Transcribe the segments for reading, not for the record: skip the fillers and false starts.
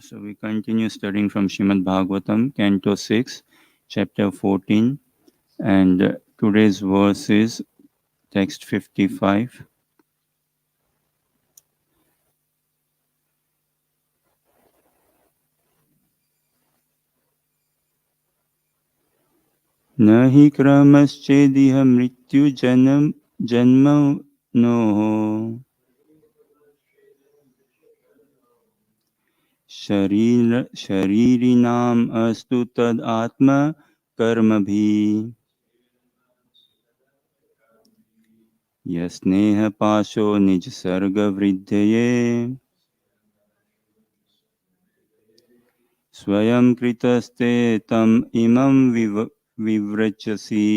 So we continue studying from Srimad Bhagavatam, Canto 6, Chapter 14, and today's verse is text 55. Nahi kramaschediha mrityu janmanoho sharirinam astu tad atma karmabhi yasneha pasho nij sarga vridhaye स्वयं कृतस्ते तम इमं विव्रजसि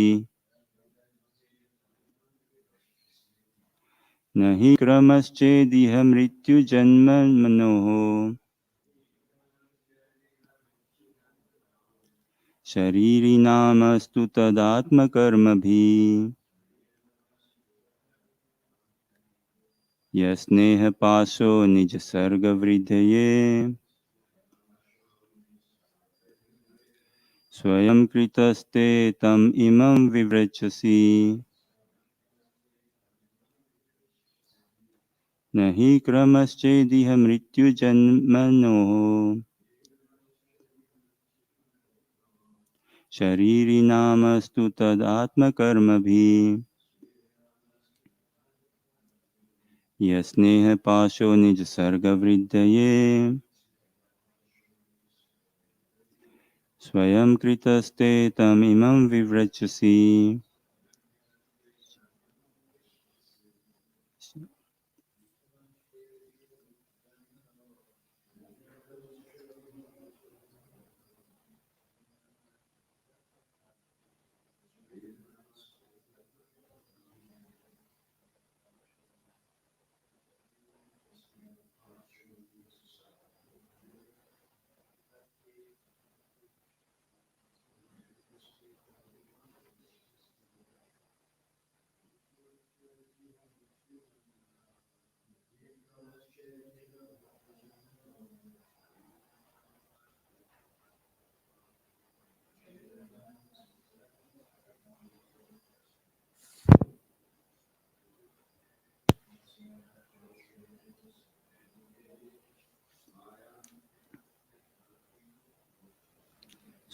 न हि क्रमश्चेदिह मृत्युजन्मनोः शरीरिणामस्तु तदात्मकर्मभिः यस्नेह पाशो निजसर्गवृद्धये स्वयं कृतस्ते तम इमं विव्रजसि न हि क्रमश्चेदिह मृत्युजन्मनोः शरीरिणामस्तु तदात्मकर्मभिः यस्नेह पाशो निज सर्गवृद्धये स्वयं कृतस्ते तमिमं विव्रजसि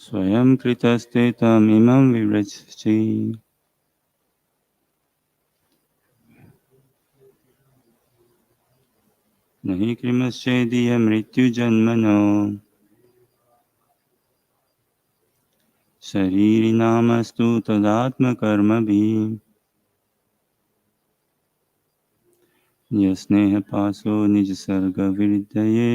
स्वयं कृतस्ते तमिमं विव्रजसि न हि कृमश्चेदिह मृत्युजन्मनो शरीरिणामस्तु तदात्मकर्मभिः यस्नेह पाशो निज सर्गवृद्धये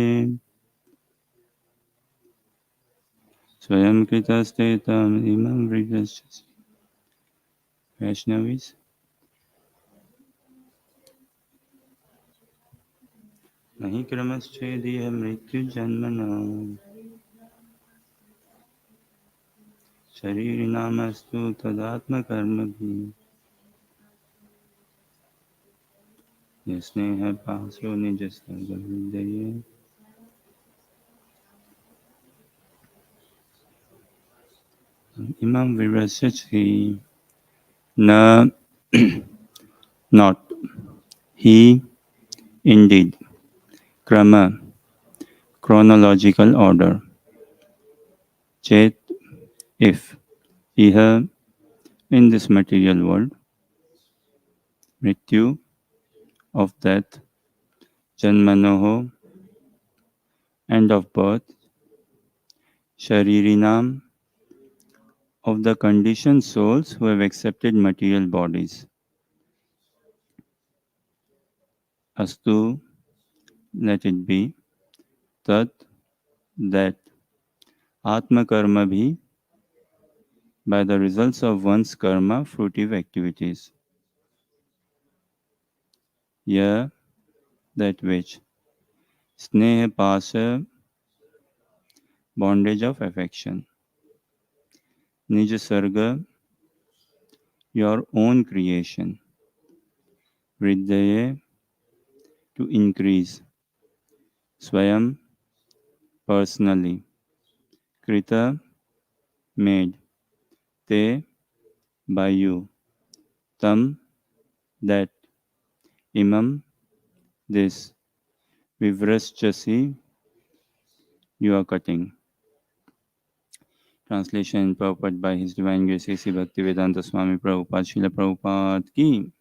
स्वयं कृतस्ते तमिमं विव्रजसि वैष्णवीस नहि क्रमश्चेदिह मृत्युजन्मनो शरीरिणामस्तु तदात्मकर्मभिः यस्नेह Pasho निजसर्गहृदये imam vivrasyachi na not he indeed krama chronological order chet if iha in this material world mrityu of death janmanoho end of birth sharirinam of the conditioned souls who have accepted material bodies astu let it be tat that atma karma bhi by the results of one's karma fruitive activities ya that which sneha pasa bondage of affection nija sarga your own creation vridhaye to increase swayam personally. Krita, made. Te, by you. Tam, that. Imam, this. Vivrashchasi, you are cutting. Translation Prabhupada by His Divine Grace A.C. Bhaktivedanta Swami Prabhupada Srila Prabhupada ki.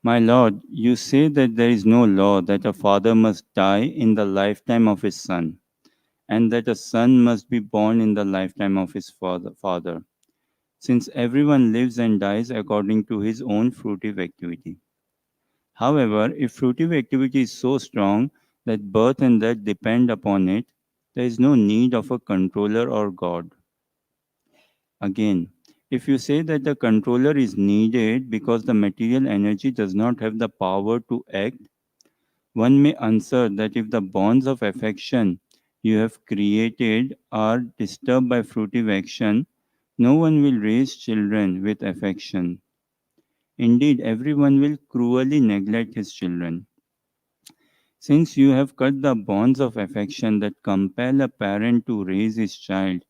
My Lord, you say that there is no law that a father must die in the lifetime of his son, and that a son must be born in the lifetime of his father, since everyone lives and dies according to his own fruitive activity. However, if fruitive activity is so strong that birth and death depend upon it, there is no need of a controller or God. Again, if you say that the controller is needed because the material energy does not have the power to act, one may answer that if the bonds of affection you have created are disturbed by fruitive action, no one will raise children with affection. Indeed, everyone will cruelly neglect his children. Since you have cut the bonds of affection that compel a parent to raise his child,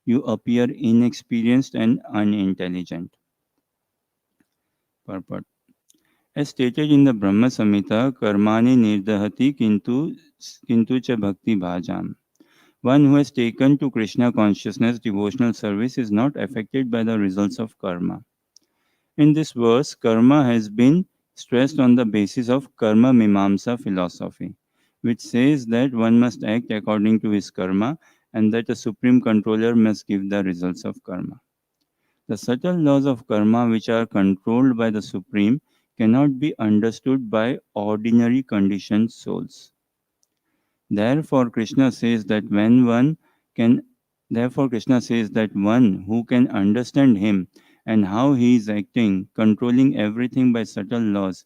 you appear inexperienced and unintelligent. Purport. As stated in the Brahma Samhita, karmani nirdahati kintu cha bhakti bhajam. One who has taken to Krishna consciousness devotional service is not affected by the results of karma. In this verse, karma has been stressed on the basis of karma mimamsa philosophy, which says that one must act according to his karma and that a supreme controller must give the results of karma. The subtle laws of karma, which are controlled by the Supreme, cannot be understood by ordinary conditioned souls. Therefore, Krishna says that when one can Therefore Krishna says that one who can understand him and how he is acting, controlling everything by subtle laws,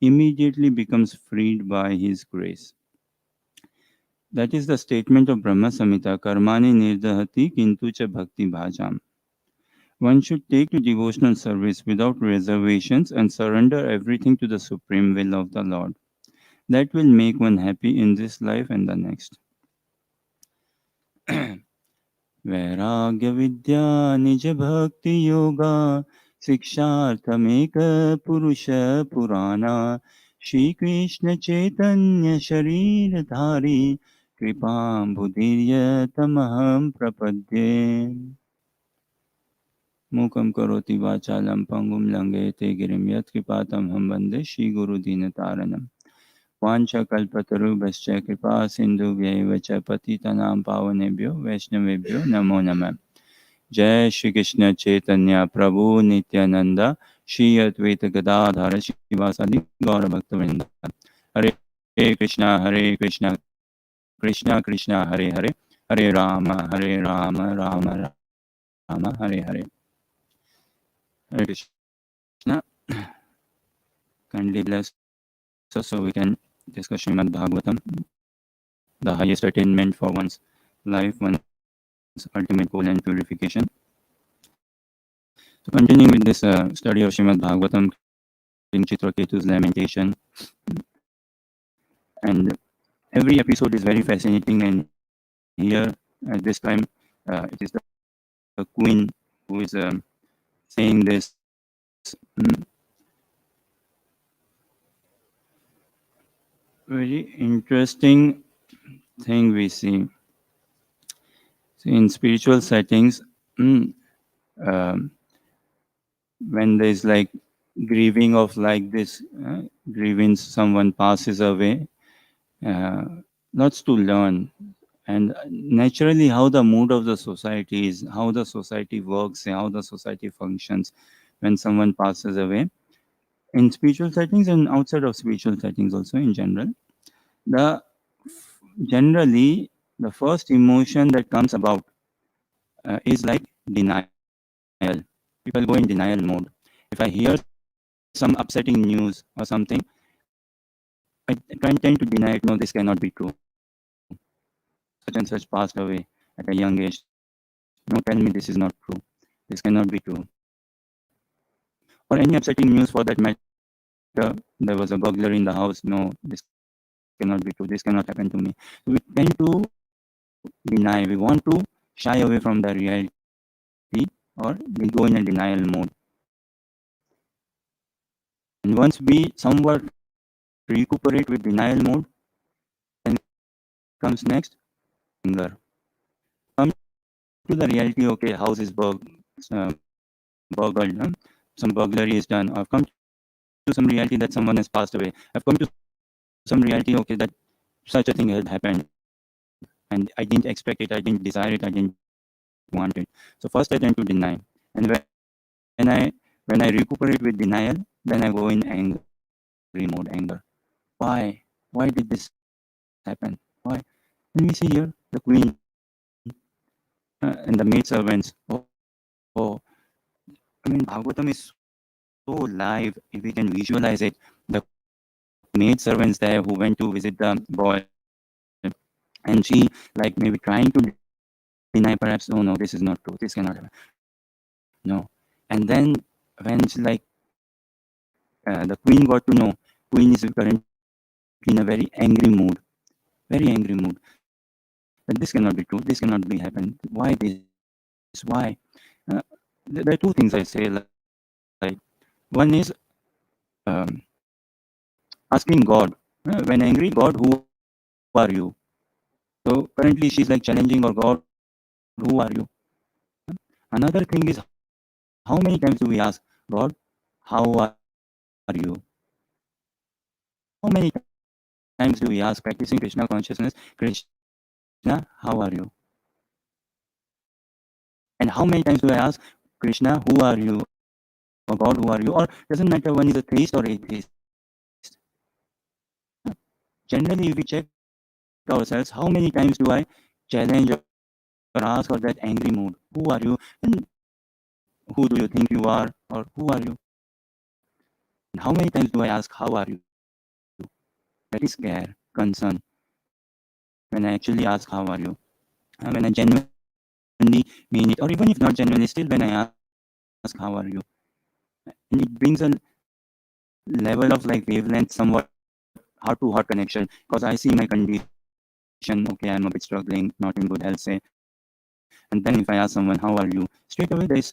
immediately becomes freed by his grace. That is the statement of Brahma Samhita, Karmani Nirdahati Kintu Cha Bhakti Bhajam. One should take to devotional service without reservations and surrender everything to the supreme will of the Lord. That will make one happy in this life and the next. वैराग्य विद्या निज भक्ति योगा शिक्षार्थमेक पुरुष पुराना श्री कृष्ण चैतन्य शरीरधारी कृपा बुधिर्य तमहं प्रपद्ये मूकं करोति वाचालं पंगुं लंघयते गिरिं यत्कृपातमहं वन्दे श्रीगुरुदीनतारणम् वाञ्छकल्पतरुभ्यश्च कृपा सिन्धुभ्यैव च पतितनां पावनेभ्यो वैष्णवेभ्यो नमो नमः जय श्री कृष्ण चैतन्य प्रभु नित्यानंद श्री अद्वैत गदाधर शिवासादि गौर भक्तवृंद हरे Krishna Krishna Krishna Hare Hare Hare Ram Ram Ram Hare Hare Hare Krishna. Kindly bless us so we can discuss Srimad Bhagavatam, the highest attainment for one's life, one's ultimate goal and purification. So continuing with this study of Srimad Bhagavatam, King Chitraketu's lamentation, and every episode is very fascinating. And here at this time, it is the queen who is saying this very interesting thing we see. So in spiritual settings, um, when there's like grieving of like this, grieving someone passes away, uh, lots to learn. And naturally, how the mood of the society is, how the society works, how the society functions when someone passes away. In spiritual settings and outside of spiritual settings, also in general, the generally the first emotion that comes about is like denial. People go in denial mode. If I hear some upsetting news or something, I tend to deny it. No, this cannot be true. Such and such passed away at a young age. No, tell me this is not true. This cannot be true. Or any upsetting news for that matter. There was a burglar in the house. No, this cannot be true. This cannot happen to me. We tend to deny. We want to shy away from the reality, or we go in a denial mode. And once we somewhat recuperate with denial mode, then comes next anger. Come to the reality, okay, house is burgled, some burglary is done. I've come to some reality that someone has passed away. I've come to some reality, okay, that such a thing had happened. And I didn't expect it, I didn't desire it, I didn't want it. So first I tend to deny. And when I recuperate with denial, then I go in angry mode, anger. Why? Why did this happen? Why? And we see here the queen and the maidservants. Oh, I mean, Bhagavatam is so live. If we can visualize it, the maidservants there who went to visit the boy, and she like maybe trying to deny, perhaps, oh no, this is not true, this cannot happen. No. And then when she like the queen got to know, queen is currently in a very angry mood, very angry mood. That this cannot be true, this cannot be happen. Why this? Why? There are two things I say. One is um, asking God. When angry, God, who are you? So currently she's like challenging, or God, who are you? Another thing is, how many times do we ask God, how are you? How many times do we ask practicing Krishna consciousness, Krishna, how are you? And how many times do I ask Krishna, who are you? Or God, who are you? Or doesn't matter one is a theist or atheist. Generally, if we check ourselves, how many times do I challenge or ask or that angry mood? Who are you? And who do you think you are? Or who are you? And how many times do I ask, how are you? That is care, concern. When I actually ask, how are you? And when I genuinely mean it, or even if not genuinely, still when I ask, how are you? And it brings a level of like wavelength, somewhat heart to heart connection, because I see my condition. Okay, I'm a bit struggling, not in good health, say. And then if I ask someone, how are you? Straight away there is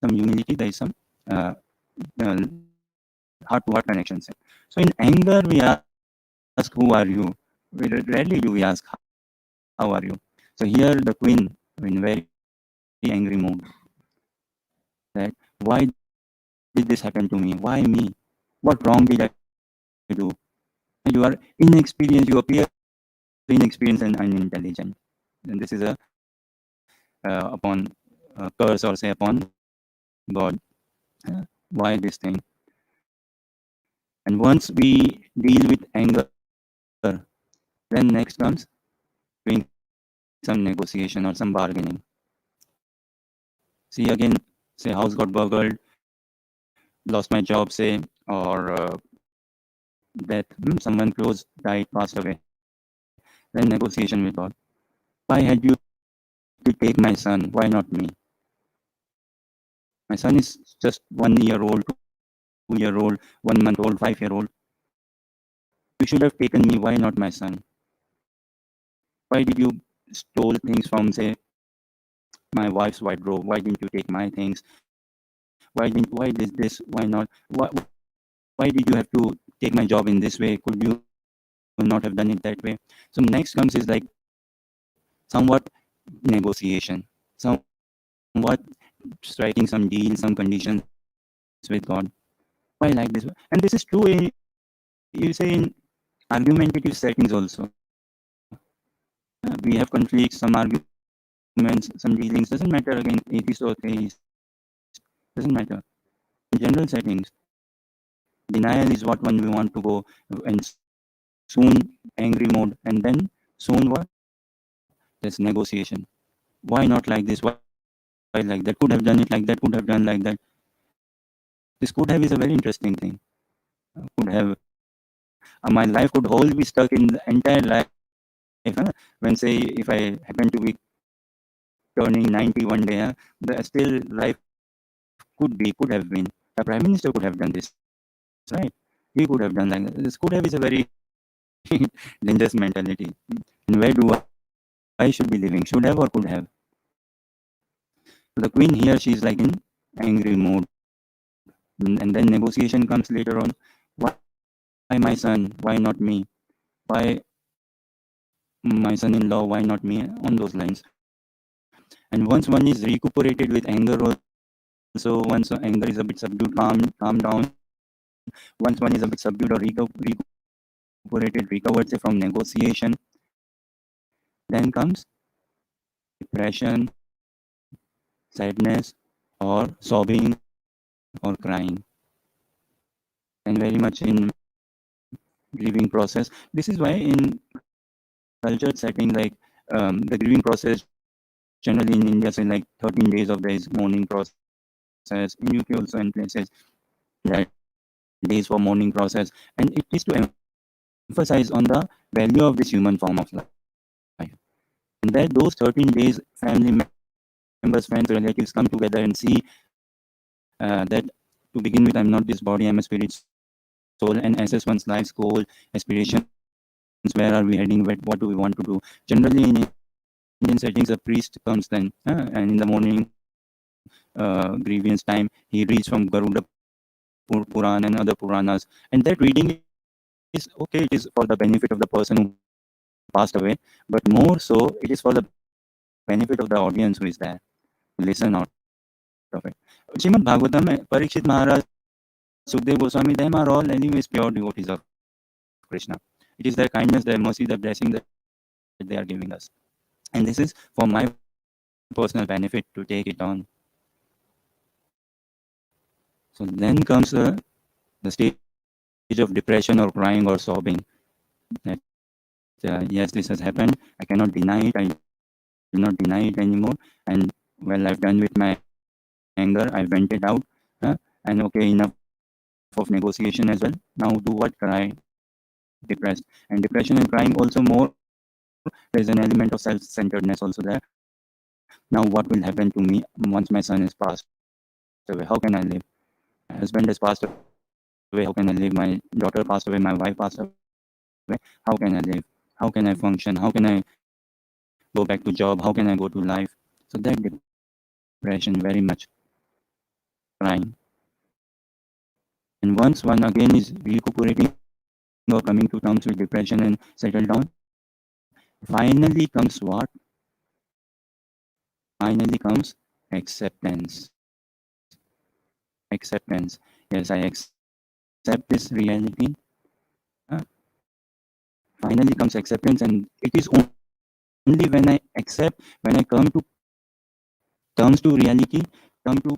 some humility, there is some uh, heart to heart connection, say. So in anger, we ask, who are you? Rarely do we ask, how are you? So here the queen, in very angry mood, that why did this happen to me? Why me? What wrong did I do? And you are inexperienced, you appear inexperienced and unintelligent. And this is a upon curse, or say upon God. Why this thing? And once we deal with anger, then next comes doing some negotiation or some bargaining. See again, say house got burgled, lost my job, say, or death, someone close died, passed away. Then negotiation with God. Why had you to take my son? Why not me? My son is just 1 year old, 2 year old, 1 month old, 5 year old. You should have taken me. Why not my son? Why did you stole things from, say, my wife's wardrobe? Why didn't you take my things? Why this? Why not? Why did you have to take my job in this way? Could you not have done it that way? So next comes is like somewhat negotiation, somewhat striking some deal, some conditions with God. Why like this? And this is true you say in argumentative settings also. We have conflicts, some arguments, some dealings. Doesn't matter again, atheist or theist. Doesn't matter. In general settings, denial is what one we want to go, and soon angry mode, and then soon what? There's negotiation. Why not like this? Why like that? Could have done it like that. Could have done like that. This could have is a very interesting thing. Could have my life could whole be stuck in the entire life. When say if I happen to be turning 90 one day, the still life could have been. The prime minister could have done this, right? He could have done like that. This could have is a very dangerous mentality. And where do I stand? I should be living, should have or could have. So the queen here, she's like in angry mood. And then negotiation comes later on. Why my son? Why not me? Why my son-in-law? Why not me? On those lines. And once one is recuperated with anger also, once anger is a bit subdued, calm down. Once one is a bit subdued or recuperated, recovered say from negotiation, then comes depression, sadness, or sobbing or crying. And very much in grieving process. This is why in cultured setting, like the grieving process generally in India, say like 13 days of there is mourning process. In UK also in places there are days for mourning process, and it is to emphasize on the value of this human form of life. And that those 13 days, family members, friends, relatives come together and see that to begin with, I'm not this body, I'm a spirit soul, and assess one's life goal, aspirations, where are we heading, what do we want to do. Generally, in Indian settings, a priest comes then, and in the morning, grievance time, he reads from Garuda Puran and other Puranas, and that reading is okay. It is for the benefit of the person who passed away, but more so, it is for the benefit of the audience who is there to listen out of it. Srimad Bhagavatam, Parikshit Maharaj, Sukdev Goswami, them are all anyways pure devotees of Krishna. It is their kindness, their mercy, their blessing that they are giving us. And this is for my personal benefit to take it on. So then comes the stage of depression or crying or sobbing. That yes, this has happened. I cannot deny it. I will not deny it anymore. And well, I've done with my anger. I vent it out. And okay, enough of negotiation as well. Now do what? Cry, depressed. And depression and crying also more. There's an element of self-centeredness also there. Now what will happen to me once my son is passed away? How can I live? My husband has passed away. How can I live? My husband has passed away. How can I live? My daughter passed away. My wife passed away. How can I live? How can I function? How can I go back to job? How can I go to life? So that depression very much crying. And once one again is recuperating or coming to terms with depression and settle down, finally comes what? Finally comes acceptance. Acceptance. Yes, I accept this reality. Uh, Finally comes acceptance, and it is only when I accept, when I come to terms to reality, come to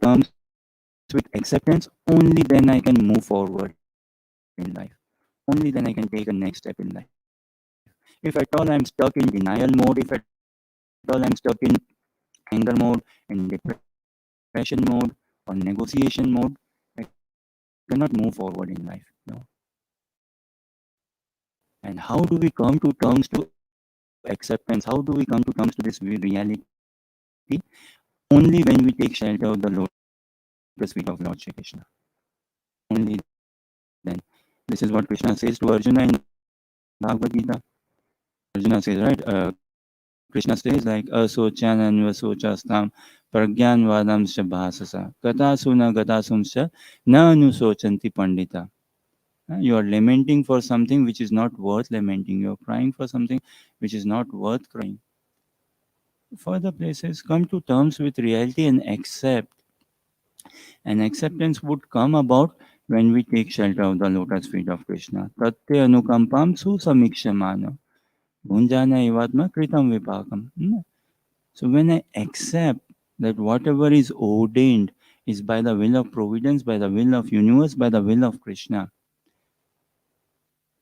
terms with acceptance, only then I can move forward in life. Only then I can take a next step in life. If at all I'm stuck in denial mode, if at all I'm stuck in anger mode, in depression mode, or negotiation mode, I cannot move forward in life. No. And how do we come to terms to acceptance? How do we come to terms to this reality? Only when we take shelter of the lotus feet of Lord Shri Krishna. Only then. This is what Krishna says to Arjuna in Bhagavad Gita. Arjuna says, right? Krishna says, like, asochan anvasocastam pragyanvadam shabhasasa gatasuna gatasumsha na anusochanti pandita. You are lamenting for something which is not worth lamenting. You are crying for something which is not worth crying. Further places, come to terms with reality and accept. And acceptance would come about when we take shelter of the lotus feet of Krishna. Tatya anukampam susamikshamana. Bhunjana ivatma kritam vipakam. So when I accept that whatever is ordained is by the will of providence, by the will of universe, by the will of Krishna.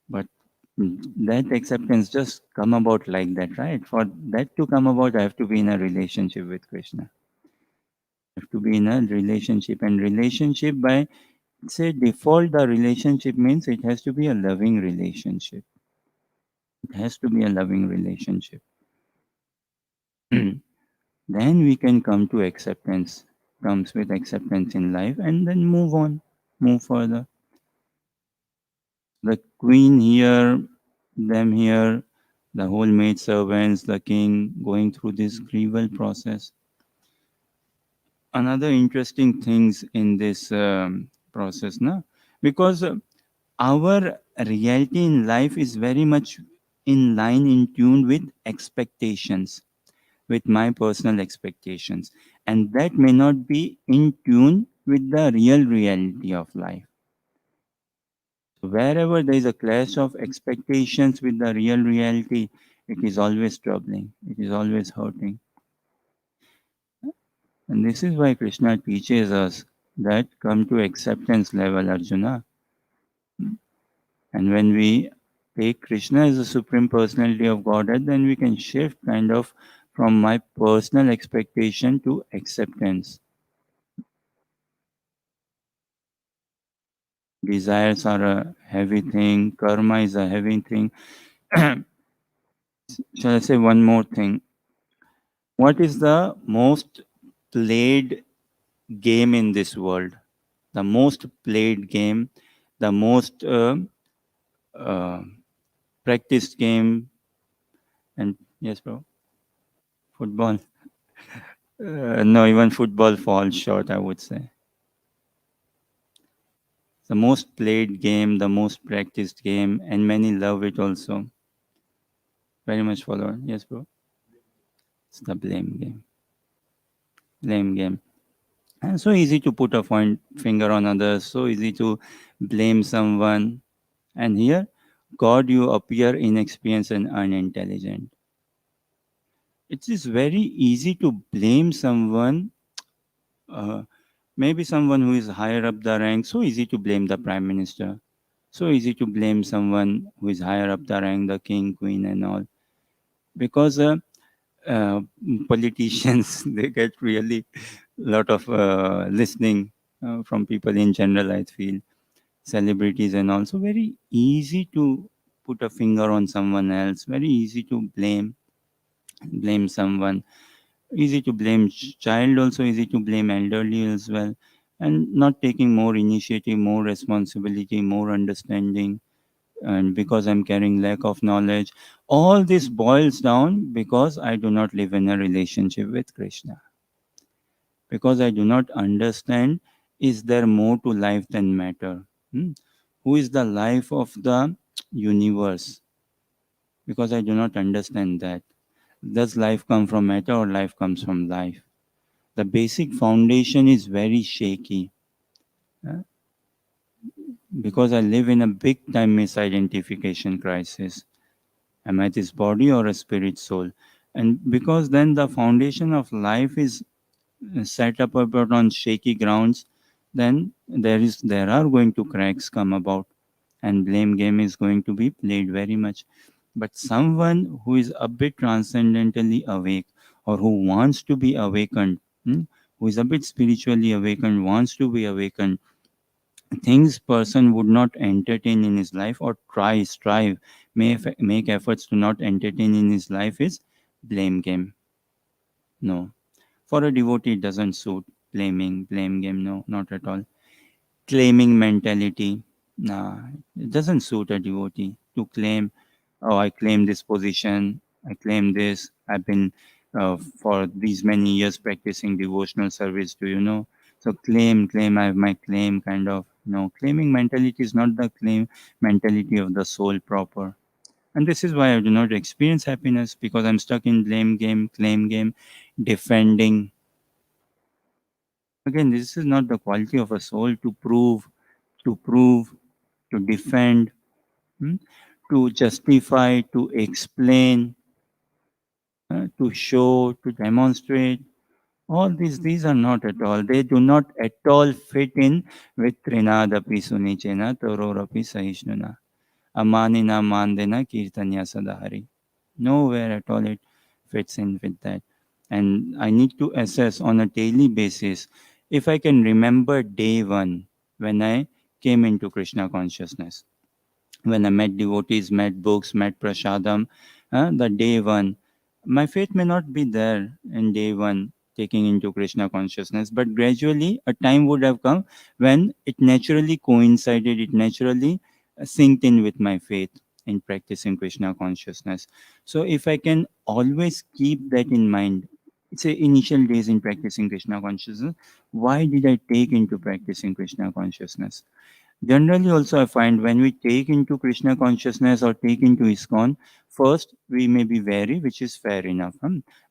But that acceptance just come about like that, right? For that to come about, I have to be in a relationship with Krishna. I have to be in a relationship, and relationship by say default, the relationship means it has to be a loving relationship. It has to be a loving relationship. Then we can come to acceptance, comes with acceptance in life, and then move on, move further. The queen here, them here, The whole maid servants, the king going through this grievous process. Another interesting things in this process, na? Because our reality in life is very much in line, in tune with expectations, with my personal expectations, and that may not be in tune with the real reality of life. So wherever there is a clash of expectations with the real reality, it is always troubling, it is always hurting. And this is why Krishna teaches us that come to acceptance level, Arjuna. And when we take Krishna as the Supreme Personality of Godhead, then we can shift kind of from my personal expectation to acceptance. Desires are a heavy thing, karma is a heavy thing. Shall I say one more thing? What is the most played game in this world? The most played game, the most uh, practiced game, and yes, bro, football. No, even football falls short, I would say. The most played game, the most practiced game, and many love it also. Very much followed. Yes, bro. It's the blame game. Blame game. And so easy to put a finger on others, so easy to blame someone. And here, God, you appear inexperienced and unintelligent. It is very easy to blame someone, uh, maybe someone who is higher up the rank, so easy to blame the prime minister. So easy to blame someone who is higher up the rank, the king, queen, and all. Because uh, politicians, they get really lot of listening from people in general, I feel. Celebrities and also very easy to put a finger on someone else, very easy to blame someone, easy to blame child, also easy to blame elderly as well, and not taking more initiative, more responsibility, more understanding. And because I'm carrying lack of knowledge, all this boils down because I do not live in a relationship with Krishna, because I do not understand, is there more to life than matter? Hmm? Who is the life of the universe? Because I do not understand that. Does life come from matter or life comes from life? The basic foundation is very shaky, uh, because I live in a big time misidentification crisis. Am I this body or a spirit soul? And because then the foundation of life is set up about on shaky grounds, then there are going to cracks come about, and blame game is going to be played very much. But someone who is a bit transcendentally awake, or who wants to be awakened, who is a bit spiritually awakened, wants to be awakened, things person would not entertain in his life, or strive, make efforts to not entertain in his life, is blame game. No, for a devotee, it doesn't suit blame game. No, not at all. Claiming mentality. Nah, it doesn't suit a devotee to claim, oh, I claim this position, I claim this. I've been for these many years practicing devotional service, do you know? So claim, I have my claim kind of. No, claiming mentality is not the claim mentality of the soul proper. And this is why I do not experience happiness, because I'm stuck in blame game, claim game, defending. Again, this is not the quality of a soul to prove, to defend, hmm, to justify, to explain, to show, to demonstrate. All these are not at all. They do not at all fit in with Trinadapi Sunichena Tororapi Sahishnuna. Amanina Mandena Kirtanya Sadahari. Nowhere at all it fits in with that. And I need to assess on a daily basis if I can remember day one when I came into Krishna consciousness, when I met devotees, met books, met prasadam, the day one. My faith may not be there in day one, taking into Krishna consciousness, but gradually a time would have come when it naturally coincided, it naturally synced in with my faith. in practicing Krishna consciousness. So if I can always keep that in mind, say initial days in practicing Krishna consciousness, why did I take into practicing Krishna consciousness? Generally, also, I find when we take into Krishna consciousness or take into ISKCON, first we may be wary, which is fair enough,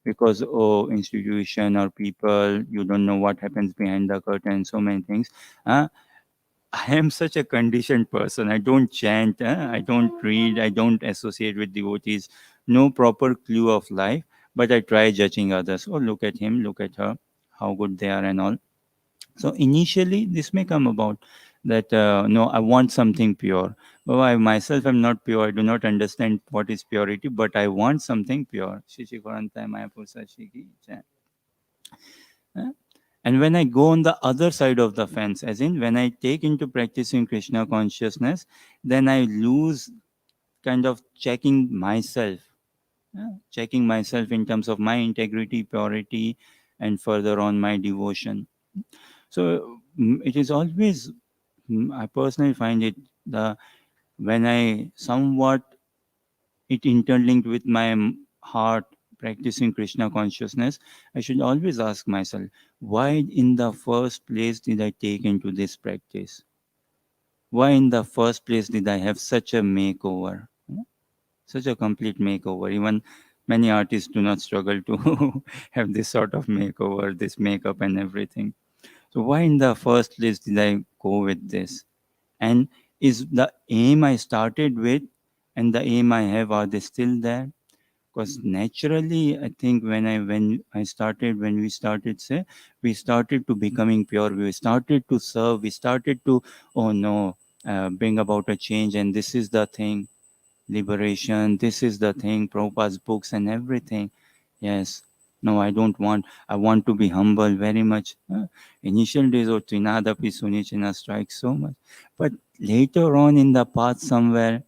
because oh, institution or people, you don't know what happens behind the curtain, so many things. Uh, I am such a conditioned person. I don't chant, I don't read, I don't associate with devotees, no proper clue of life, but I try judging others. Oh, look at him, look at her, how good they are, and all. So initially, this may come about that no, I want something pure. But I myself am not pure. I do not understand what is purity, but I want something pure. Shri Shri Koranta Mayapur Sachi ki jai. Uh, And when I go on the other side of the fence, as in when I take into practicing Krishna consciousness, then I lose kind of checking myself in terms of my integrity, purity, and further on my devotion. So it is always, I personally find it the when I somewhat it interlinked with my heart practicing Krishna consciousness, I should always ask myself, why in the first place did I take into this practice? Why in the first place did I have such a makeover? Such a complete makeover. Even many artists do not struggle to have this sort of makeover, this makeup and everything. So why in the first place did I go with this? And is the aim I started with and the aim I have, are they still there? Because naturally, I think when we started, say, we started to becoming pure, we started to serve, we started to, oh no, bring about a change, and this is the thing, liberation, this is the thing, Prabhupada's books and everything. Yes. No, I don't want. I want to be humble very much. Initial days of Trinadapi Sunichina strikes so much. But later on in the path somewhere,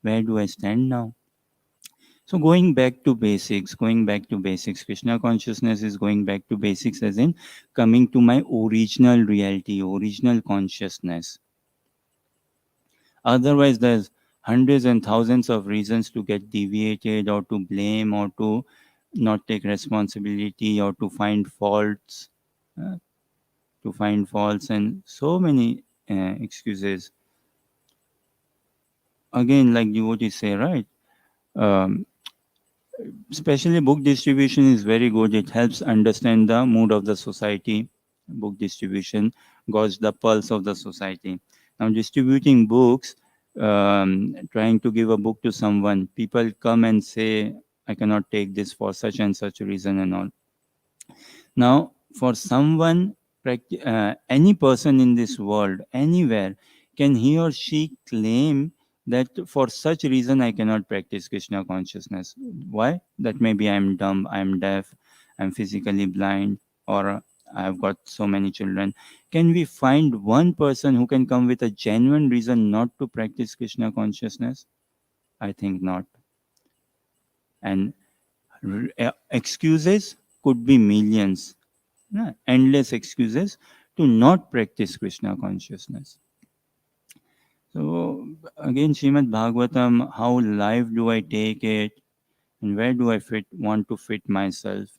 where do I stand now? So going back to basics, Krishna consciousness is going back to basics as in coming to my original reality, original consciousness. Otherwise, there's hundreds and thousands of reasons to get deviated or to blame or to not take responsibility or uh, to find faults and so many excuses. Again, like devotees say, right? Um, Especially book distribution is very good. It helps understand the mood of the society. Book distribution gauge the pulse of the society. Now, distributing books, trying to give a book to someone, people come and say, I cannot take this for such and such a reason and all. Now, for someone, any person in this world, anywhere, can he or she claim that for such reason I cannot practice Krishna consciousness? Why? That maybe I'm dumb, I'm deaf, I'm physically blind, or I've got so many children. Can we find one person who can come with a genuine reason not to practice Krishna consciousness? I think not. And excuses could be millions. Endless excuses to not practice Krishna consciousness. So again, Srimad Bhagavatam, how live do I take it, and where do I want to fit myself?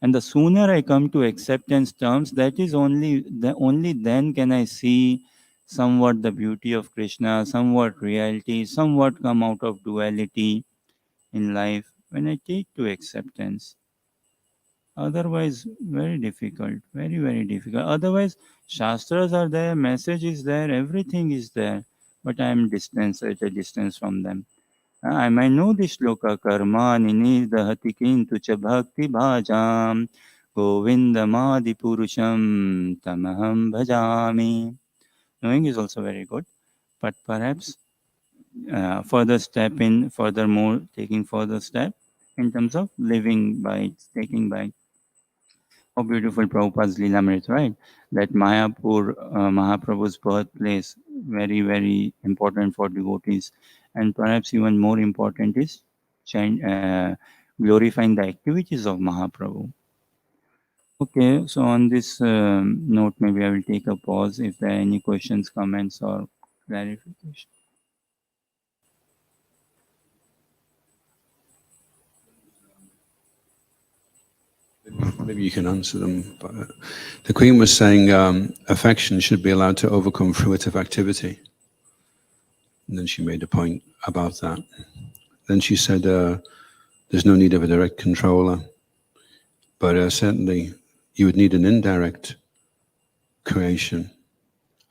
And the sooner I come to acceptance terms, that is only then can I see somewhat the beauty of Krishna, somewhat reality, somewhat come out of duality in life when I take to acceptance. Otherwise, very difficult, very difficult. Otherwise, Shastras are there, message is there, everything is there, but I am at a distance from them. I might know this shloka, karma nidahati kintu cha bhakti bhajam govindamadi purusham tamaham bhajami. Knowing is also very good, but perhaps furthermore, taking further step in terms of living by it, taking by. How beautiful Prabhupada's Leelamrit, right? That Mayapur, Mahaprabhu's birthplace, very important for devotees. And perhaps even more important is chan- uh, glorifying the activities of Mahaprabhu. Okay, so on this note, maybe I will take a pause if there are any questions, comments, or clarification. maybe you can answer them. But the Queen was saying affection should be allowed to overcome fruitive activity. And then she made a point about that. Then she said there's no need of a direct controller, but certainly you would need an indirect creation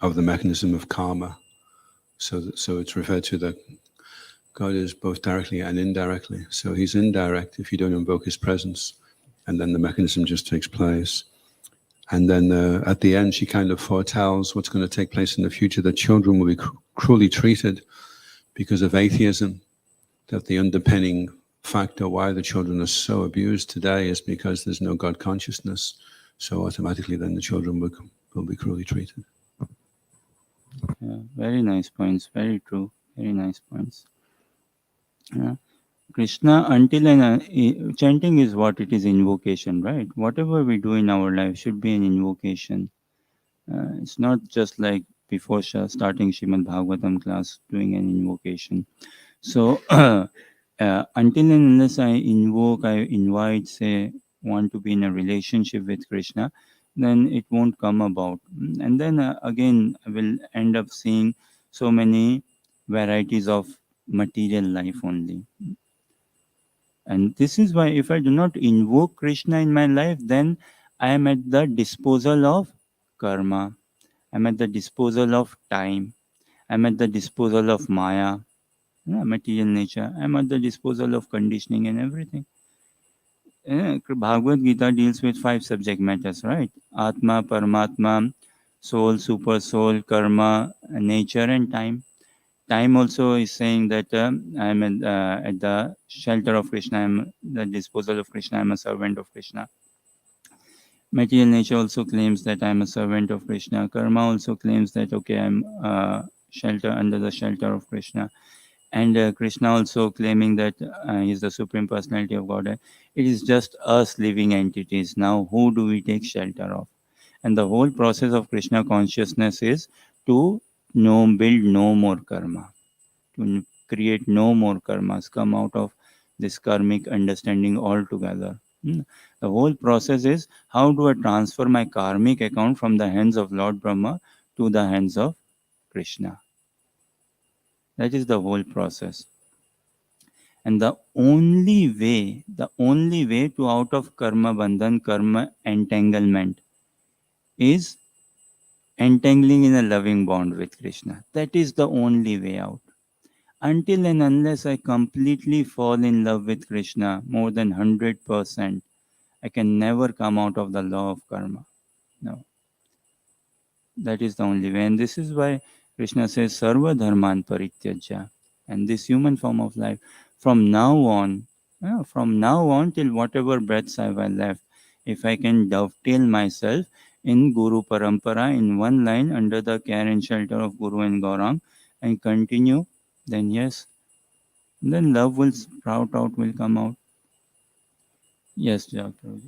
of the mechanism of karma. So it's referred to that God is both directly and indirectly. So he's indirect if you don't invoke his presence, and then the mechanism just takes place. And then at the end, she kind of foretells what's going to take place in the future, that children will be cruelly treated because of atheism, that the underpinning factor why the children are so abused today is because there's no God consciousness. So automatically then the children will be cruelly treated. Yeah, very nice points. Very true. Very nice points. Krishna, until and chanting is what it is, invocation, right? Whatever we do in our life should be an invocation. It's not just like before starting Srimad Bhagavatam class doing an invocation. So until and unless I invoke, I invite, say, want to be in a relationship with Krishna, then it won't come about. And then again, I will end up seeing so many varieties of material life only. And this is why if I do not invoke Krishna in my life, then I am at the disposal of karma. I'm at the disposal of time. I'm at the disposal of Maya, material nature. I'm at the disposal of conditioning and everything. Bhagavad Gita deals with 5 subject matters, right? Atma, Paramatma, soul, super soul, karma, nature, and time. Time also is saying that I'm at the shelter of Krishna, I'm the disposal of Krishna, I'm a servant of Krishna. Material nature also claims that I'm a servant of Krishna. Karma also claims that, okay, I'm under the shelter of Krishna. And Krishna also claiming that he's the Supreme Personality of Godhead. It is just us living entities. Now, who do we take shelter of? And the whole process of Krishna consciousness is to build no more karma, to create no more karmas, come out of this karmic understanding altogether. The whole process is, how do I transfer my karmic account from the hands of Lord Brahma to the hands of Krishna? That is the whole process. And the only way to out of karma bandhan, karma entanglement, is entangling in a loving bond with Krishna. That is the only way out. Until and unless I completely fall in love with Krishna more than 100%, I can never come out of the law of karma. No. That is the only way. And this is why Krishna says, Sarva Dharman Parityajya. And this human form of life, from now on till whatever breaths I have left, if I can dovetail myself in Guru Parampara in one line under the care and shelter of Guru and Gaurang and continue, then yes, then love will sprout out, will come out. Yes, Dr.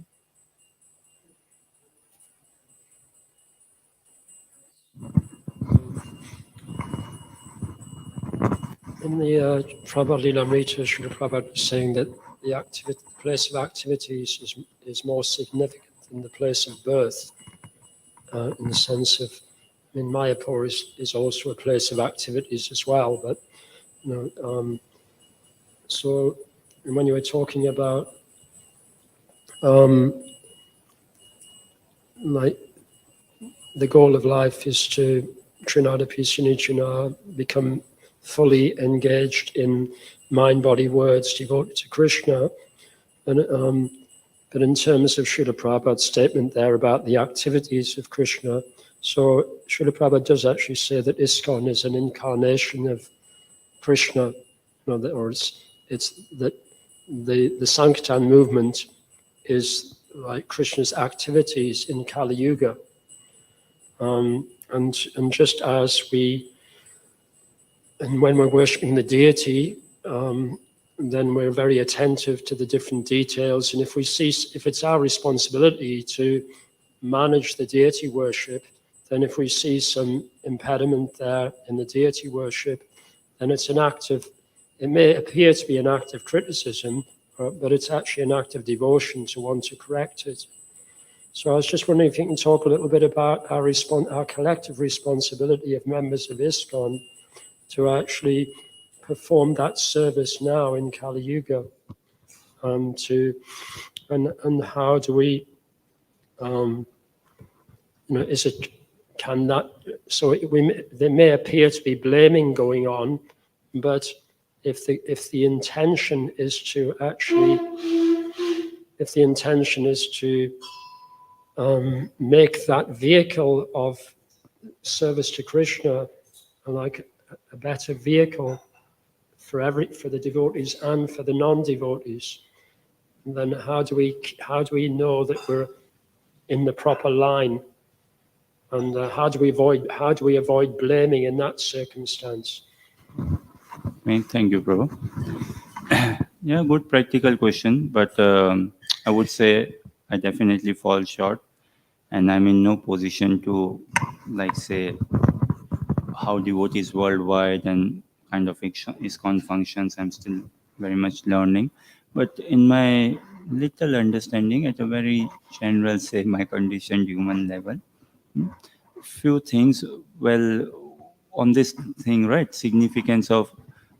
In the Prabhupada Lilamrita, Srila Prabhupada was saying that the place of activities is more significant than the place of birth, in the sense of, I mean, Mayapur is also a place of activities as well, but so when you were talking about like the goal of life is to Trinadapi Sunichana, become fully engaged in mind, body, words, devoted to Krishna. And but in terms of Srila Prabhupada's statement there about the activities of Krishna, so Srila Prabhupada does actually say that ISKCON is an incarnation of Krishna, or it's that the Sankirtan movement is like Krishna's activities in Kali Yuga. And just as when we're worshipping the deity, then we're very attentive to the different details. And if it's our responsibility to manage the deity worship, then if we see some impediment there in the deity worship, then it may appear to be an act of criticism, but it's actually an act of devotion to want to correct it. So I was just wondering if you can talk a little bit about our collective responsibility of members of ISKCON to actually perform that service now in Kali Yuga, and how do we, is it, can that, so there may appear to be blaming going on, but if the intention is to actually, if the intention is to make that vehicle of service to Krishna like a better vehicle for the devotees and for the non-devotees, then how do we know that we're in the proper line, and how do we avoid blaming in that circumstance? Thank you, Prabhu. Yeah, good practical question, but I would say I definitely fall short, and I'm in no position to, like, say how devotees worldwide and kind of ISKCON functions. I'm still very much learning, but in my little understanding, at a very general, say, my conditioned human level, few things. Well, on this thing, right? Significance of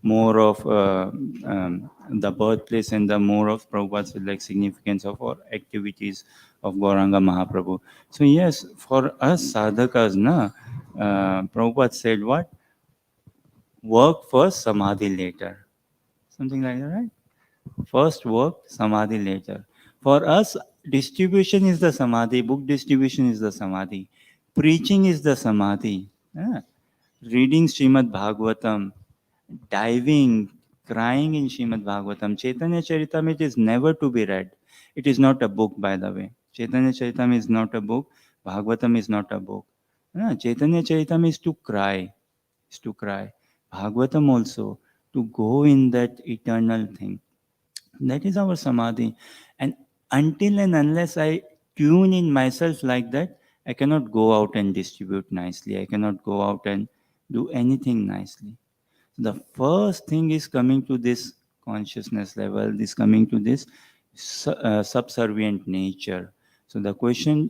more of the birthplace and the more of Prabhupada's like significance of our activities of Gauranga Mahaprabhu. So yes, for us sadhakas, Prabhupada said what? Work first, samadhi later. Something like that, right? First work, samadhi later. For us, distribution is the samadhi, book distribution is the samadhi, preaching is the samadhi. Yeah. Reading Srimad Bhagavatam, diving, crying in Srimad Bhagavatam. Chaitanya Charitamrita is never to be read. It is not a book, by the way. Chaitanya Charitamrita is not a book. Bhagavatam is not a book. Chaitanya Charitamrita is to cry. Is to cry. Bhagavatam also, to go in that eternal thing. That is our samadhi. And until and unless I tune in myself like that, I cannot go out and distribute nicely. I cannot go out and do anything nicely. The first thing is coming to this consciousness level, this coming to this subservient nature. So the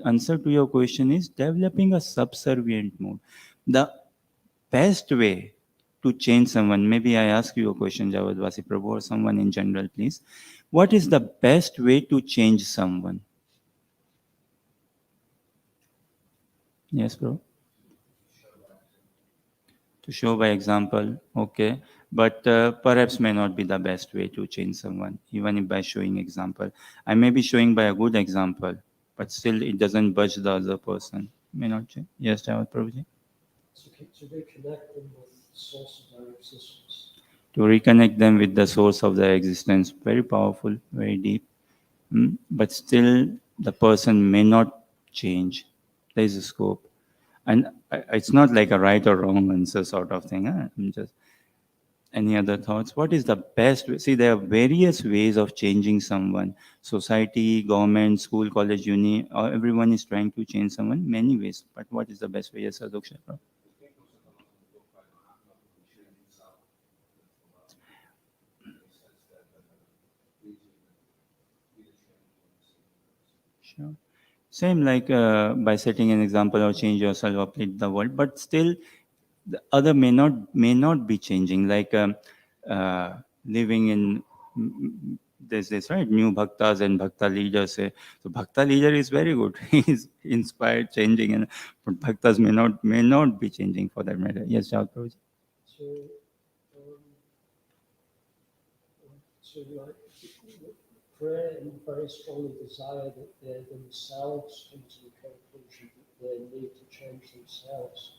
answer to your question is developing a subservient mode. The best way to change someone, maybe I ask you a question, Javadvasi Prabhu, or someone in general, please. What is the best way to change someone? Yes, bro. To show by example, okay, but perhaps may not be the best way to change someone, even if by showing example. I may be showing by a good example, but still it doesn't budge the other person. May not change. Yes, Javad Prabhuji? To reconnect them with the source of their existence. To reconnect them with the source of their existence. Very powerful, very deep. But still, the person may not change. There is a scope. And it's not like a right or wrong answer sort of thing. I'm just any other thoughts? What is the best way? See, there are various ways of changing someone. Society, government, school, college, uni, everyone is trying to change someone many ways. But what is the best way? Yes, Sir Duksha? Sure. Same like by setting an example or change yourself or uplift the world, but still the other may not be changing. Like living in there's this right new bhaktas and bhakta leaders say so. Bhakta leader is very good. He is inspired, changing, and but bhaktas may not be changing for that matter. Yes, Javad Prabhuji. So like pray and very strongly desire that they themselves come to the conclusion that they need to change themselves.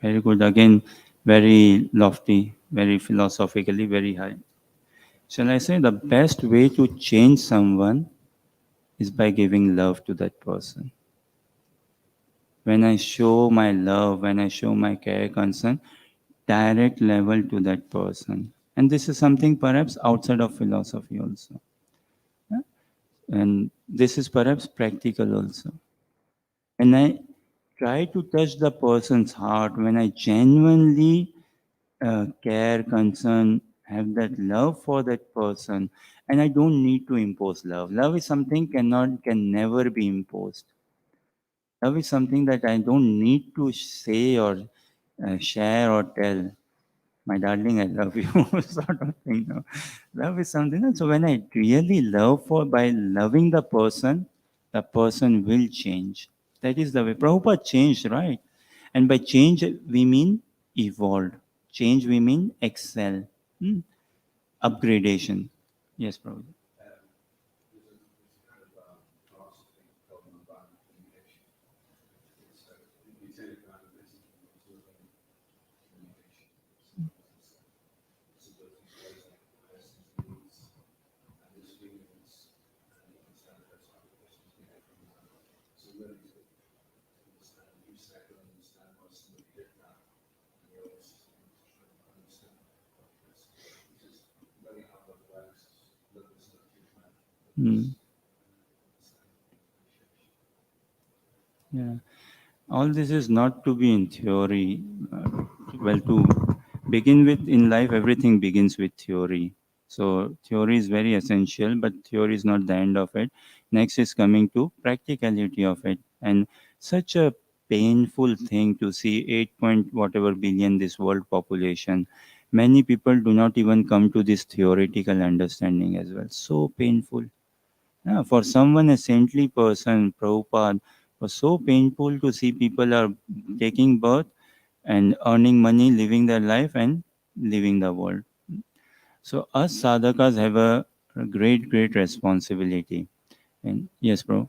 Very good. Again, very lofty, very philosophically, very high. Shall I say the best way to change someone is by giving love to that person. When I show my love, when I show my care, concern, direct level to that person. And this is something perhaps outside of philosophy also. And this is perhaps practical also. When I try to touch the person's heart, when I genuinely care, concern, have that love for that person, and I don't need to impose love. Love is something can never be imposed. Love is something that I don't need to say or share or tell. My darling, I love you, sort of thing. No? Love is something. So when I really love for by loving the person will change. That is the way. Prabhupada changed, right? And by change we mean evolved. Change we mean excel. Hmm? Upgradation. Yes, Prabhupada. Hmm. Yeah. All this is not to be in theory. Well, to begin with in life, everything begins with theory. So, theory is very essential, but theory is not the end of it. Next is coming to practicality of it. And such a painful thing to see 8 point whatever billion this world population. Many people do not even come to this theoretical understanding as well. So painful. Yeah, for someone, a saintly person, Prabhupada, was so painful to see people are taking birth and earning money, living their life and living the world. So us sadhakas have a great, great responsibility. And yes, bro.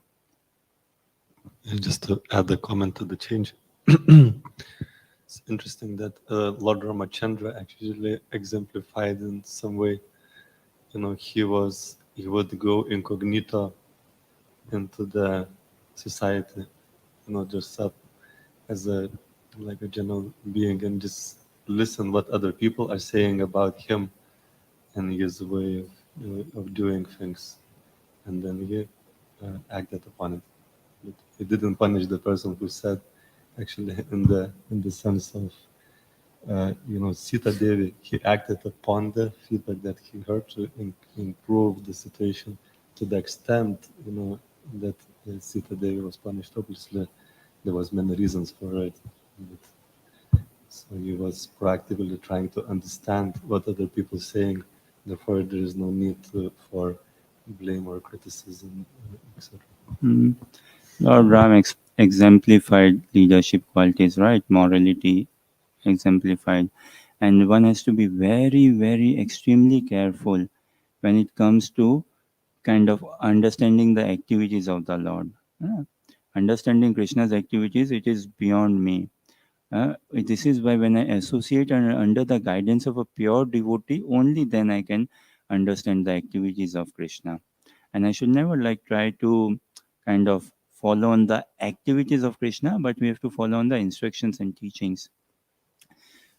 And just to add a comment to the change, it's interesting that Lord Ramachandra actually exemplified in some way. You know, he would go incognito into the society, you know, just up as a like a general being and just listen what other people are saying about him and his way of doing things, and then he acted upon it. But he didn't punish the person who said, actually, in the sense of Sita Devi, he acted upon the feedback that he heard to improve the situation to the extent, that Sita Devi was punished. Obviously, there was many reasons for it. But, so he was proactively trying to understand what other people are saying. Therefore, there is no need for blame or criticism, etc. Mm. Lord Ram exemplified leadership qualities, right? Morality exemplified. And one has to be very, very extremely careful when it comes to kind of understanding the activities of the Lord. Yeah. Understanding Krishna's activities, it is beyond me. This is why when I associate and under the guidance of a pure devotee, only then I can understand the activities of Krishna. And I should never like try to kind of follow on the activities of Krishna, but we have to follow on the instructions and teachings.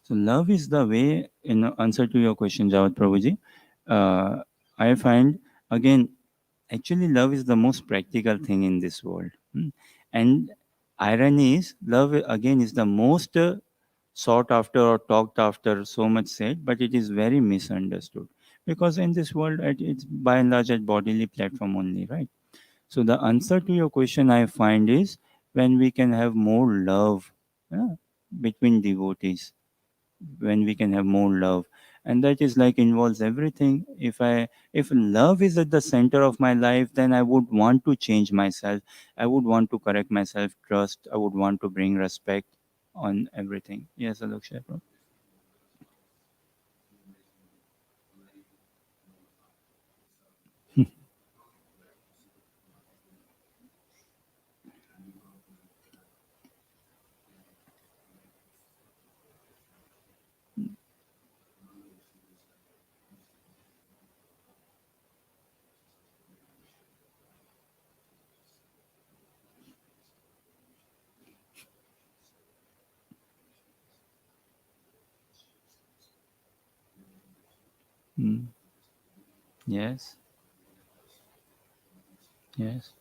So love is the way, in answer to your question, Jawad Prabhuji. I find again, actually, love is the most practical thing in this world. And irony is, love again is the most sought after or talked after, so much said, but it is very misunderstood. Because in this world, it's by and large at bodily platform only, right? So the answer to your question I find is when we can have more love, yeah, between devotees, when we can have more love, and that is like involves everything. If love is at the center of my life, then I would want to change myself. I would want to correct myself, trust. I would want to bring respect on everything. Yes, Alok Shah. Mm. Yes, yes.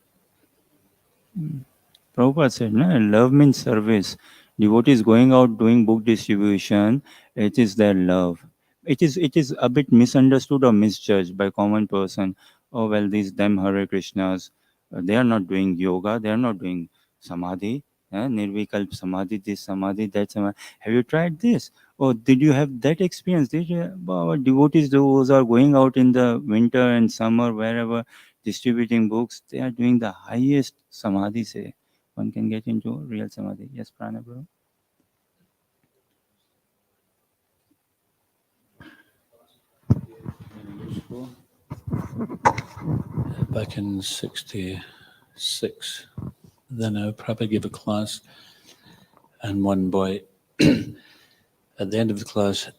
Prabhupada said, no, love means service. Devotees going out doing book distribution, it is their love. it is a bit misunderstood or misjudged by common person. Oh well, these them Hare Krishnas, they are not doing yoga, they are not doing samadhi, nirvikalp samadhi, this samadhi, that samadhi. Have you tried this? Oh, did you have that experience? Did you? Our devotees, those are going out in the winter and summer, wherever, distributing books. They are doing the highest samadhi. Say, one can get into real samadhi. Yes, Prana bro. Back in 66, then I probably gave a class, and one boy, at the end of the class,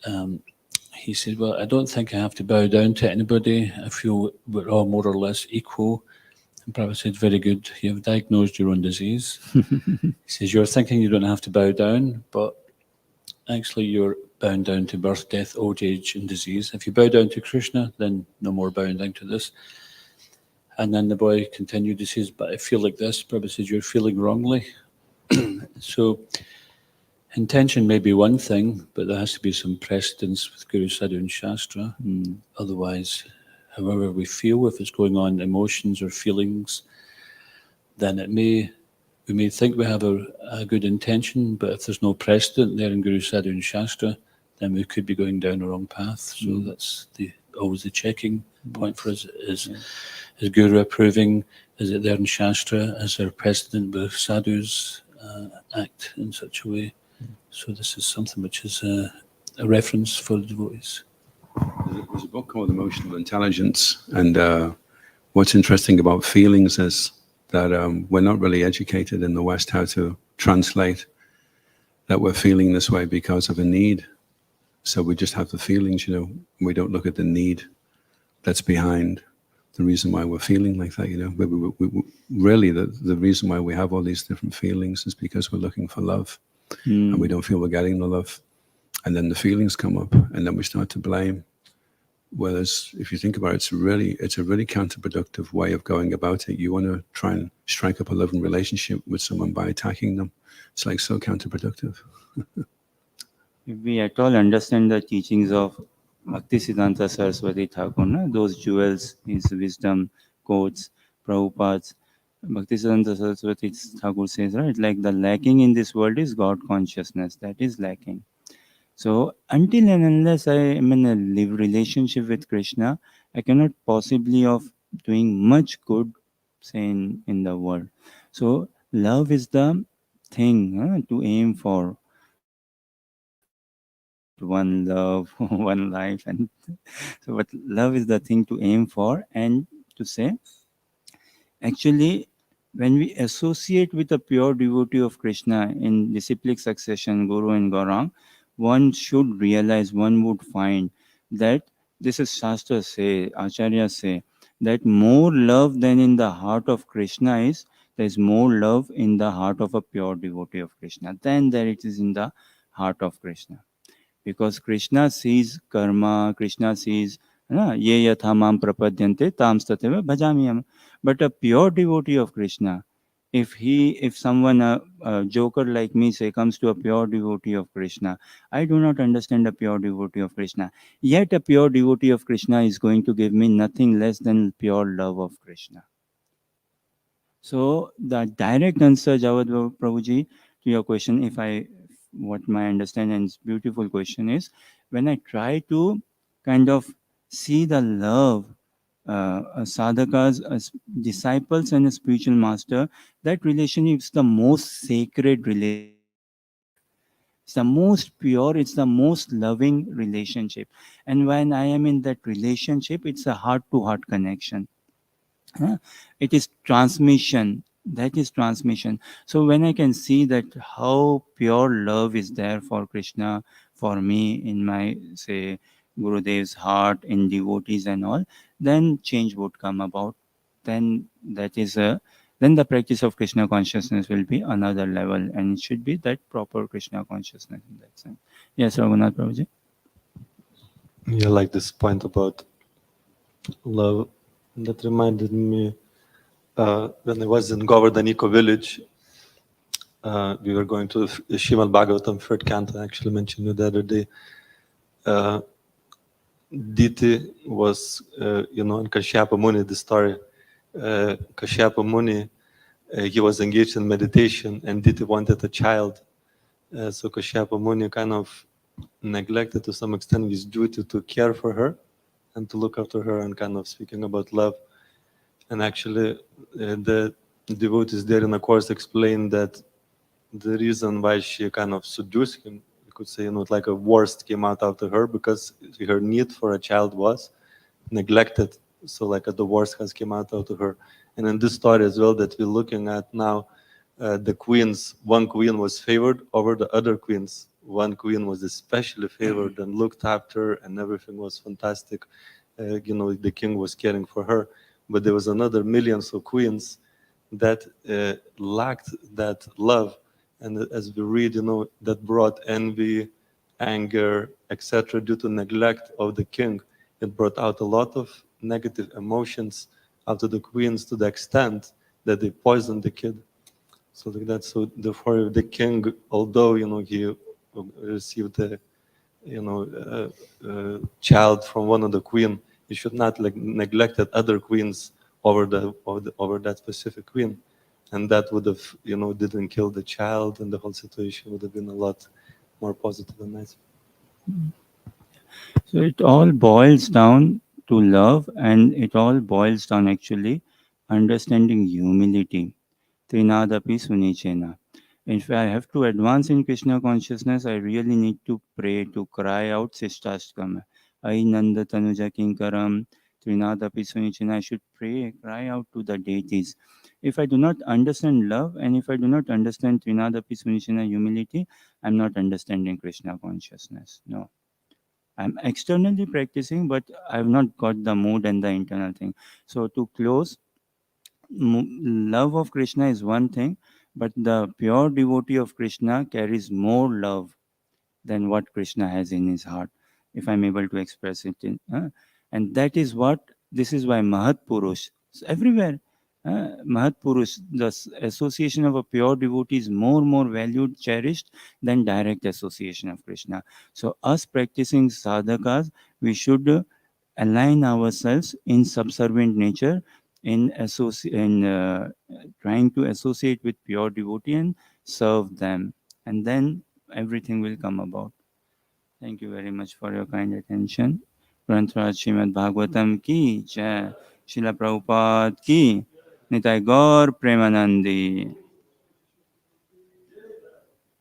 he said, well, I don't think I have to bow down to anybody. I feel we're all more or less equal. And Prabhupada said, very good, you have diagnosed your own disease. He says, you're thinking you don't have to bow down, but actually you're bound down to birth, death, old age, and disease. If you bow down to Krishna, then no more bowing down to this. And then the boy continued, he says, but I feel like this. Prabhupada says, you're feeling wrongly. So intention may be one thing, but there has to be some precedence with Guru, Sadhu, and Shastra. Otherwise, however we feel, if it's going on emotions or feelings, then we may think we have a good intention, but if there's no precedent there in Guru, Sadhu, and Shastra, then we could be going down the wrong path. So that's always the checking point for us is Guru approving? Is it there in Shastra? Is there precedent where sadhus act in such a way? So this is something which is a reference for the devotees. There's a book called Emotional Intelligence, and what's interesting about feelings is that we're not really educated in the West how to translate that we're feeling this way because of a need. So we just have the feelings, we don't look at the need that's behind the reason why we're feeling like that, we really, the reason why we have all these different feelings is because we're looking for love, and we don't feel we're getting the love. And then the feelings come up, and then we start to blame. Whereas if you think about it, it's a really counterproductive way of going about it. You want to try and strike up a loving relationship with someone by attacking them. It's like so counterproductive. If we at all understand the teachings of Bhaktisiddhanta Saraswati Thakur, those jewels, his wisdom quotes, Prabhupada's, Bhaktisiddhanta Saraswati Thakur says, right, like the lacking in this world is God consciousness. That is lacking. So until and unless I am in a live relationship with Krishna, I cannot possibly of doing much good, say, in the world. So love is the thing to aim for. One love, one life, and so but love is the thing to aim for, and to say, actually, when we associate with a pure devotee of Krishna in disciplic succession, Guru and Gaurang, one should realize, one would find that this is Shastra say, Acharya say, that more love than in the heart of Krishna is, there is more love in the heart of a pure devotee of Krishna than there it is in the heart of Krishna. Because Krishna sees karma, Krishna sees ye yatha mam prapadyante tam stateva bhajamiyam. But a pure devotee of Krishna, if someone, a joker like me, say, comes to a pure devotee of Krishna, I do not understand a pure devotee of Krishna. Yet a pure devotee of Krishna is going to give me nothing less than pure love of Krishna. So the direct answer, Javad Prabhuji, to your question, what my understanding, and it's beautiful question, is when I try to kind of see the love, sadhakas, disciples, and a spiritual master, that relationship is the most sacred relationship. It's the most pure, it's the most loving relationship. And when I am in that relationship, it's a heart-to-heart connection. It is transmission. That is transmission. So when I can see that how pure love is there for Krishna, for me, in my, say, Gurudev's heart, in devotees and all, then change would come about. Then then the practice of Krishna consciousness will be another level, and it should be that proper Krishna consciousness in that sense. Yes, Raghunath Prabhuji. Yeah, like this point about love, that reminded me when I was in Govardhaniko village, we were going to the Srimad Bhagavatam third canto. I actually mentioned it the other day. Diti was, in Kashyapa Muni, the story. Kashyapa Muni, he was engaged in meditation, and Diti wanted a child. So Kashyapa Muni kind of neglected to some extent his duty to care for her and to look after her, and kind of speaking about love. And actually, the devotees there in the course explained that the reason why she kind of seduced him, you could say, like a worst came out after her, because her need for a child was neglected. So like the worst has came out of her. And in this story as well that we're looking at now, the queens, one queen was favored over the other queens. One queen was especially favored and looked after, and everything was fantastic. The king was caring for her. But there was another millions of queens that lacked that love. And as we read, that brought envy, anger, etc., due to neglect of the king. It brought out a lot of negative emotions out of the queens, to the extent that they poisoned the kid. So like that. So therefore, the king, although he received a child from one of the queen, he should not neglected other queens over over that specific queen, and that would have didn't kill the child, and the whole situation would have been a lot more positive and nice. So it all boils down to love, and it all boils down actually understanding humility. Trinadapi Sunichena. If I have to advance in Krishna consciousness, I really need to pray, to cry out Sishtastkam. Ai Nanda Tanuja Kinkaram, Trinadapi Sunichena. I should pray, cry out to the deities. If I do not understand love, and if I do not understand Trinadapi Sunichena humility, I'm not understanding Krishna consciousness. No. I'm externally practicing, but I've not got the mood and the internal thing. So to close, love of Krishna is one thing, but the pure devotee of Krishna carries more love than what Krishna has in his heart, if I'm able to express it. And that is what, this is why Mahat Purush, everywhere, Mahat Purush, the association of a pure devotee is more valued, cherished than direct association of Krishna. So, us practicing sadhakas, we should align ourselves in subservient nature, in trying to associate with pure devotee and serve them, and then everything will come about. Thank you very much for your kind attention. Granth Srimad Bhagavatam ki jai. Srila Prabhupada ki. Nitai Gaur Premanandi.